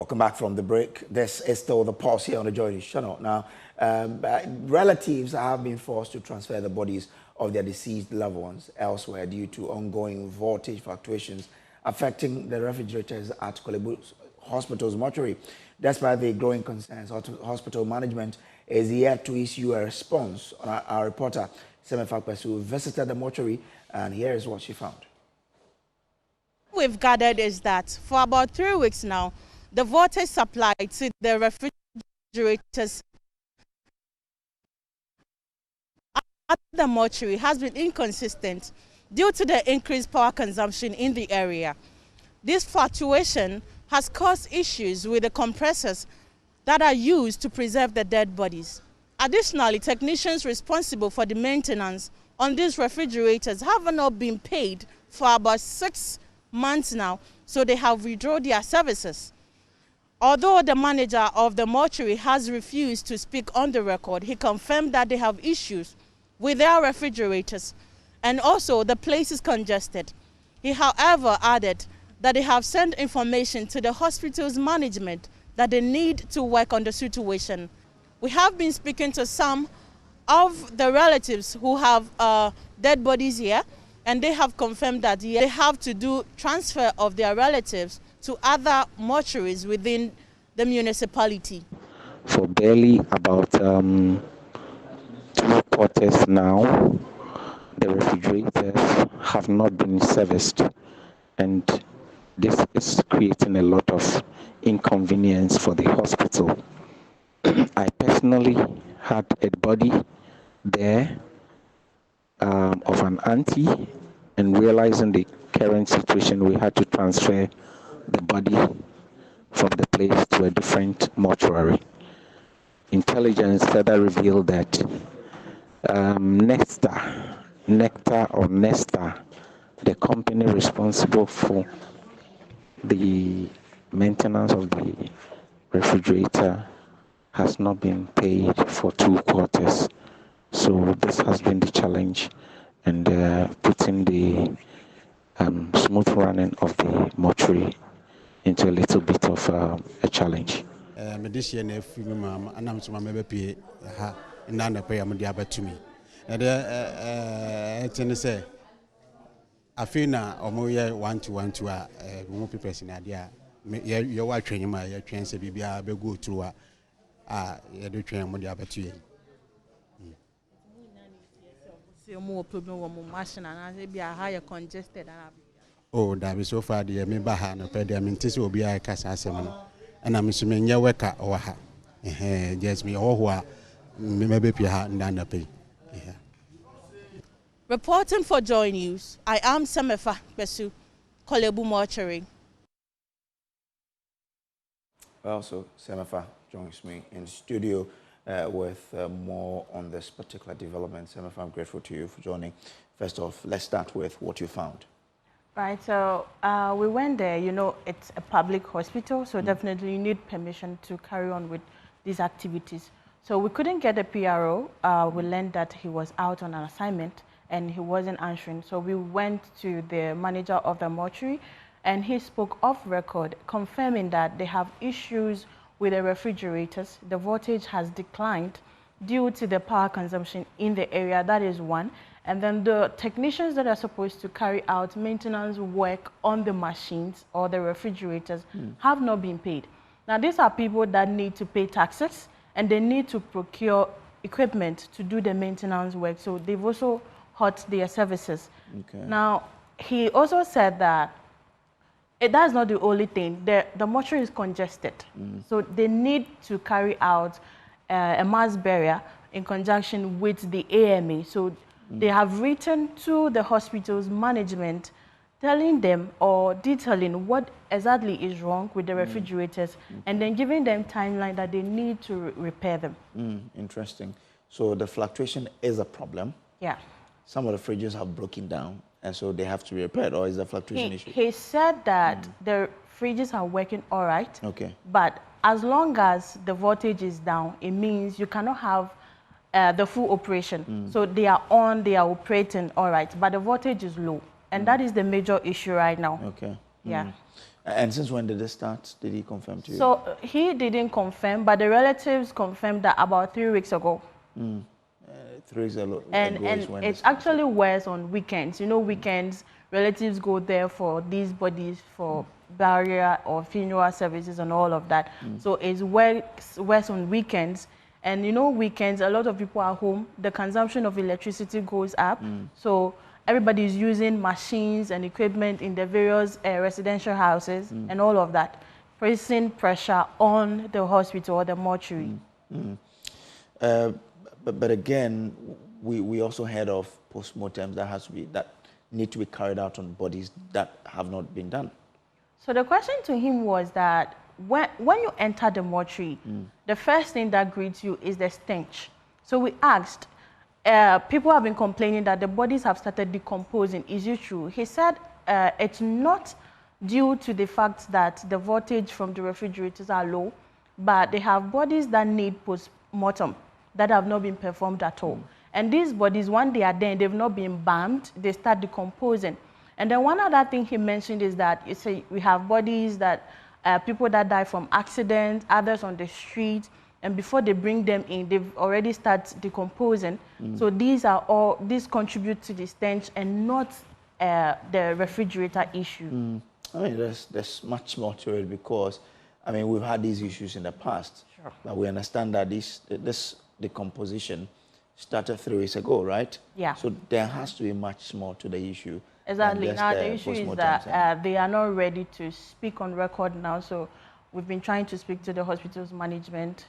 Welcome back from the break. This is still the pulse here on the Joy News channel. Now, relatives have been forced to transfer the bodies of their deceased loved ones elsewhere due to ongoing voltage fluctuations affecting the refrigerators at Kolebu Hospital's mortuary. Despite the growing concerns, hospital management is yet to issue a response. Our reporter, Semefa Kwesu, visited the mortuary, and here is what she found. We've gathered is that for about 3 weeks now, the voltage supply to the refrigerators at the mortuary has been inconsistent due to the increased power consumption in the area. This fluctuation has caused issues with the compressors that are used to preserve the dead bodies. Additionally, technicians responsible for the maintenance on these refrigerators have not been paid for about 6 months now, so they have withdrawn their services. Although the manager of the mortuary has refused to speak on the record, he confirmed that they have issues with their refrigerators and also the place is congested. He, however, added that they have sent information to the hospital's management that they need to work on the situation. We have been speaking to some of the relatives who have dead bodies here, and they have confirmed that they have to do transfer of their relatives to other mortuaries within the municipality. For barely about 2 quarters now, the refrigerators have not been serviced, and this is creating a lot of inconvenience for the hospital. I personally had a body there of an auntie, and realizing the current situation, we had to transfer the body from the place to a different mortuary. Intelligence further revealed that Nesta, the company responsible for the maintenance of the refrigerator, has not been paid for 2 quarters. So this has been the challenge, and putting the smooth running of the mortuary into a little bit of a challenge. I feel now omoye 1-1 to more people in idea. You are training my train say be go through you do train more the more problem with machine and be a higher congested. Oh, that is so far the me baha no pe the mintis will be a casa asem and I'm assuming your worker or ha. Just me or maybe ha and pay. Reporting for Joy News, I am Semefa Kwesu, Kolebu Mortuary. Well, so Semefa joins me in studio with more on this particular development. Semefa, I'm grateful to you for joining. First off, let's start with what you found. Right, so we went there. You know, it's a public hospital, so definitely you need permission to carry on with these activities. So we couldn't get a PRO. We learned that he was out on an assignment and he wasn't answering. So we went to the manager of the mortuary, and he spoke off record, confirming that they have issues with the refrigerators. The voltage has declined due to the power consumption in the area. That is one. And then the technicians that are supposed to carry out maintenance work on the machines or the refrigerators have not been paid. Now, these are people that need to pay taxes, and they need to procure equipment to do the maintenance work. So they've also hurt their services. Okay. Now, he also said that that's not the only thing. The mortuary is congested. So they need to carry out a mass burial in conjunction with the AMA. So they have written to the hospital's management telling them or detailing what exactly is wrong with the refrigerators, and then giving them timeline that they need to repair them. Interesting. So the fluctuation is a problem. Yeah. Some of the fridges have broken down, and so they have to be repaired, or is the fluctuation issue? He said that the fridges are working all right. Okay. But as long as the voltage is down, it means you cannot have the full operation. So they are on, they are operating all right, but the voltage is low. And that is the major issue right now. Okay. Yeah. And since when did this start? Did he confirm to you? So he didn't confirm, but the relatives confirmed that about 3 weeks ago. 3 weeks ago And is when it's this actually worse on weekends. You know, weekends, relatives go there for these bodies for burial or funeral services and all of that. So it's worse on weekends. And you know, weekends, a lot of people are home. The consumption of electricity goes up. So everybody is using machines and equipment in the various residential houses and all of that, placing pressure on the hospital or the mortuary. But again, we also heard of postmortems that need to be carried out on bodies that have not been done. So the question to him was that when you enter the mortuary, the first thing that greets you is the stench. So we asked, people have been complaining that the bodies have started decomposing. Is it true? He said it's not due to the fact that the voltage from the refrigerators are low, but they have bodies that need post-mortem that have not been performed at all. And these bodies, when they are there, they've not been embalmed, they start decomposing. And then one other thing he mentioned is that you say we have bodies that people that die from accidents, others on the street, and before they bring them in, they've already started decomposing. So these contribute to the stench and not the refrigerator issue. I mean, there's much more to it because, I mean, we've had these issues in the past. Sure. But we understand that this decomposition started 3 weeks ago, right? Yeah. So there has to be much more to the issue. Exactly. Now the issue is that they are not ready to speak on record now. So we've been trying to speak to the hospital's management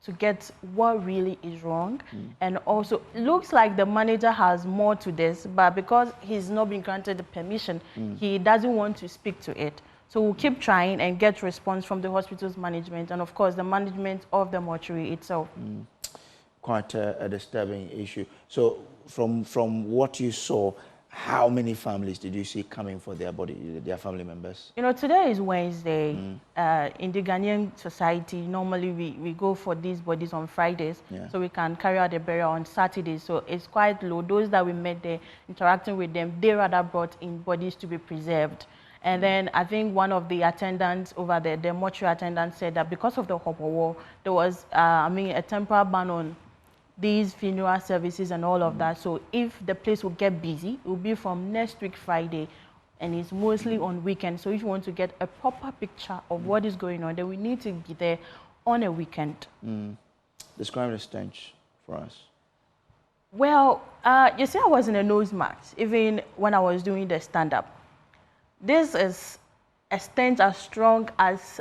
to get what really is wrong. And also, it looks like the manager has more to this, but because he's not been granted the permission, he doesn't want to speak to it. So we'll keep trying and get response from the hospital's management and, of course, the management of the mortuary itself. Quite a disturbing issue. So from what you saw, how many families did you see coming for their family members? You know, today is Wednesday. In the Ghanaian society, normally we go for these bodies on Fridays, so we can carry out the burial on Saturdays. So it's quite low. Those that we met there, interacting with them, they rather brought in bodies to be preserved. And then I think one of the attendants over there, the mortuary attendant, said that because of the Hopper War, there was, a temporary ban on these funeral services and all of that. So if the place will get busy, it will be from next week Friday, and it's mostly on weekends. So if you want to get a proper picture of what is going on, then we need to be there on a weekend. Describe the stench for us. Well, you see, I was in a nose mask, even when I was doing the stand-up. This is a stench as strong as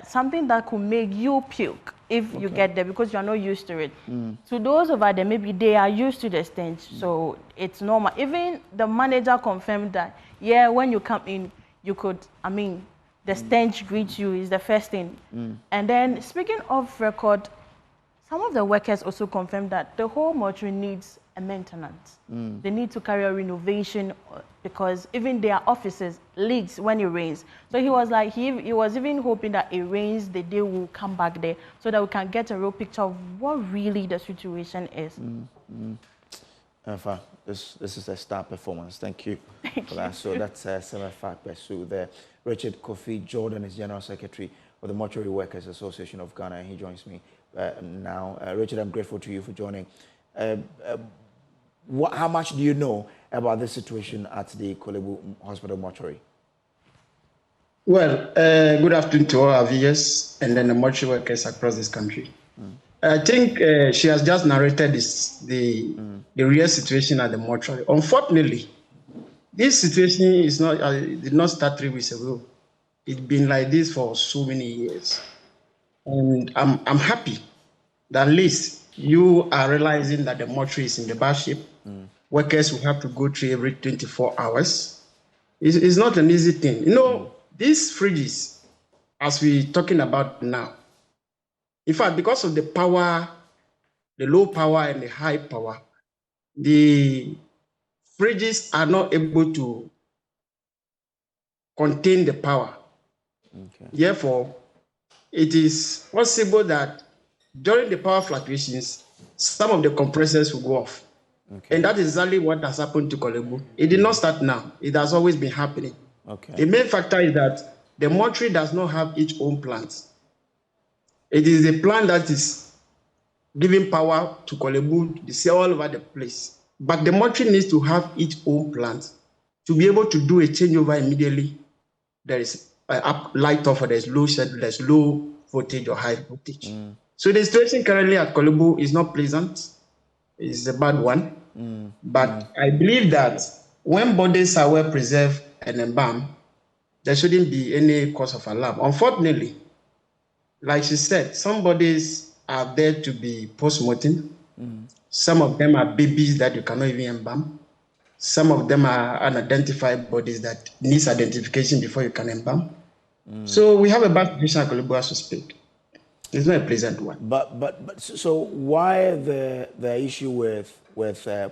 something that could make you puke if you get there, because you're not used to it. To those over there, maybe they are used to the stench, so it's normal. Even the manager confirmed that, yeah, when you come in, you could, the stench greets you is the first thing. And then, speaking of record, some of the workers also confirmed that the whole mortuary needs a maintenance. They need to carry a renovation because even their offices leaks when it rains. So he was like, he was even hoping that it rains the day we'll come back there so that we can get a real picture of what really the situation is. This is a star performance. Thank you for that. So that's Semafa Pesu there. Richard Kofi Jordan is General Secretary of the Mortuary Workers Association of Ghana, and he joins me now. Richard, I'm grateful to you for joining. How much do you know about the situation at the Kolebu Hospital mortuary? Well, good afternoon to all our viewers and then the mortuary workers across this country. I think she has just narrated the real situation at the mortuary. Unfortunately, this situation did not start 3 weeks ago. It's been like this for so many years. And I'm happy that at least you are realizing that the mortuary is in the bad shape. Workers will have to go through every 24 hours. It's not an easy thing. You know, these fridges, as we're talking about now, in fact, because of the power, the low power and the high power, the fridges are not able to contain the power. Therefore, it is possible that during the power fluctuations, some of the compressors will go off. And that is exactly what has happened to Kolebu. It did not start now. It has always been happening. The main factor is that the mortuary does not have its own plant. It is a plant that is giving power to Kolebu, they all over the place. But the mortuary needs to have its own plant to be able to do a changeover immediately. There is a light off, or there's low schedule, there's low voltage or high voltage. So the situation currently at Kolebu is not pleasant. It's a bad one. But I believe that when bodies are well preserved and embalmed, there shouldn't be any cause of alarm. Unfortunately, like she said, some bodies are there to be post-mortem. Some of them are babies that you cannot even embalm. Some of them are unidentified bodies that needs identification before you can embalm. So we have a bad situation at Kolebu as we speak. It's not a pleasant one. But so why the issue with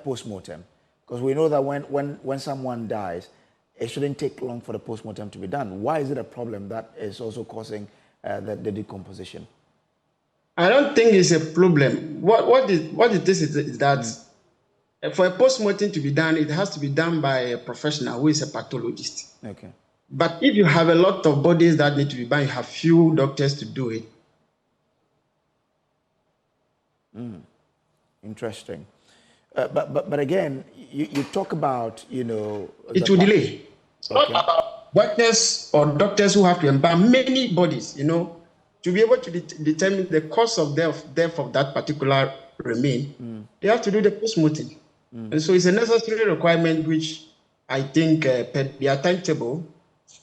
post-mortem? Because we know that when someone dies, it shouldn't take long for the post-mortem to be done. Why is it a problem that is also causing the decomposition? I don't think it's a problem. What it is that for a post-mortem to be done, it has to be done by a professional who is a pathologist. Okay. But if you have a lot of bodies that need to be done, you have few doctors to do it. Interesting. But again, you talk about, it will delay. It's not about workers or doctors who have to embalm many bodies, to be able to determine the cause of death of that particular remain. They have to do the post-mortem. And so it's a necessary requirement, which I think per their timetable,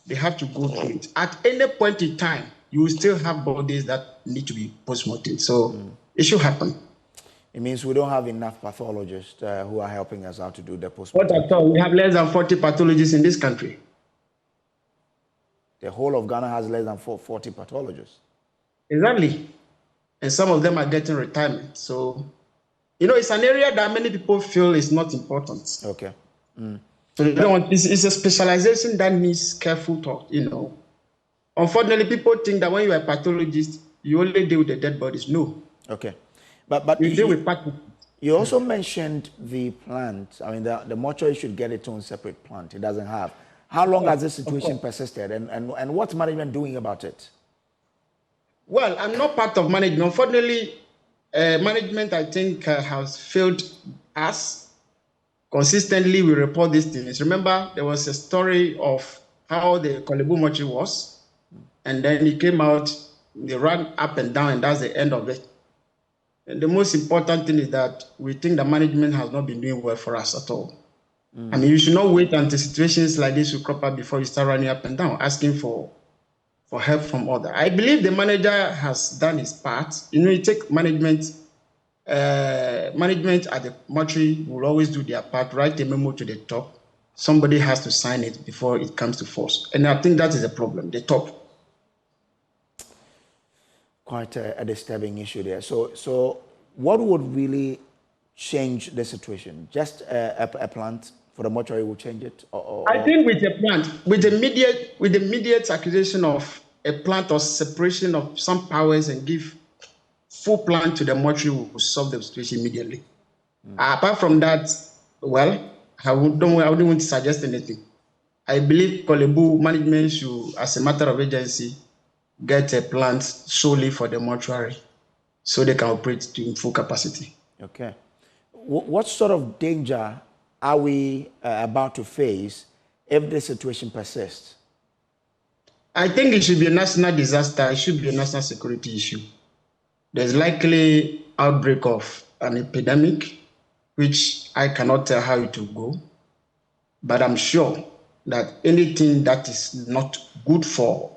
they have to go through it. At any point in time, you will still have bodies that need to be post-mortem. So it should happen. It means we don't have enough pathologists who are helping us out to do the post-mortem. What I thought, we have less than 40 pathologists in this country. The whole of Ghana has less than 40 pathologists. Exactly. And some of them are getting retirement. So, it's an area that many people feel is not important. Okay. So it's a specialization that needs careful thought, Unfortunately, people think that when you are a pathologist, you only deal with the dead bodies. No. Okay. But you deal with pathology. You also mentioned the plant. I mean, the mortuary should get its own separate plant. It doesn't have. How long has this situation persisted, and what's management doing about it? Well, I'm not part of management. Unfortunately, management, I think, has failed us. Consistently, we report these things. Remember, there was a story of how the Kolebu mortuary was, and then it came out, they ran up and down, and that's the end of it. And the most important thing is that we think the management has not been doing well for us at all. I mean, you should not wait until situations like this will crop up before you start running up and down, asking for help from others. I believe the manager has done his part. You take management at the mortuary will always do their part, write a memo to the top. Somebody has to sign it before it comes to force. And I think that is a problem, the top. Quite a disturbing issue there. So what would really change the situation? Just a plant for the mortuary will change it? I think with a plant, with immediate acquisition of a plant or separation of some powers and give full plant to the mortuary will solve the situation immediately. Apart from that, well, I wouldn't want to suggest anything. I believe Kolebu management should, as a matter of urgency, get a plant solely for the mortuary so they can operate to full capacity. Okay. What sort of danger are we about to face if this situation persists? I think it should be a national disaster. It should be a national security issue. There's likely outbreak of an epidemic, which I cannot tell how it will go. But I'm sure that anything that is not good for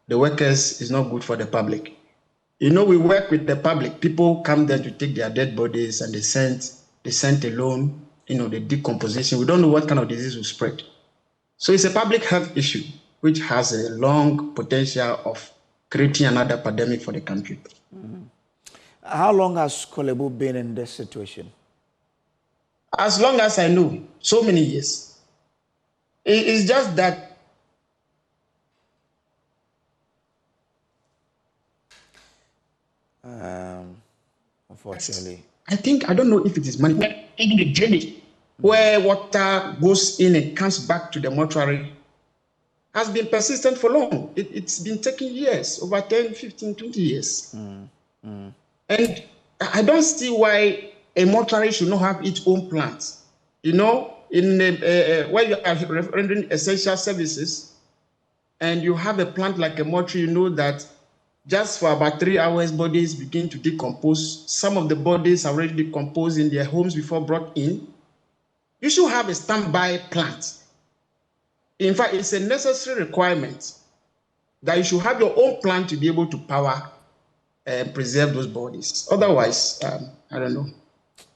the workers is not good for the public. We work with the public. People come there to take their dead bodies and they sent alone, the decomposition. We don't know what kind of disease will spread. So it's a public health issue, which has a long potential of creating another pandemic for the country. How long has Kolebu been in this situation? As long as I know, so many years. It's just that unfortunately, I don't know if it is management in the drainage where water goes in and comes back to the mortuary. has been persistent for long. It's been taking years, over 10, 15, 20 years. And I don't see why a mortuary should not have its own plant. You know, in where you are rendering essential services, and you have a plant like a mortuary, you know that just for about 3 hours, bodies begin to decompose. Some of the bodies are already decomposed in their homes before brought in. You should have a standby plant. In fact, it's a necessary requirement that you should have your own plant to be able to power and preserve those bodies. Otherwise, I don't know.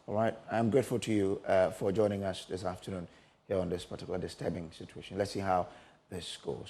All right. I'm grateful to you for joining us this afternoon here on this particular disturbing situation. Let's see how this goes.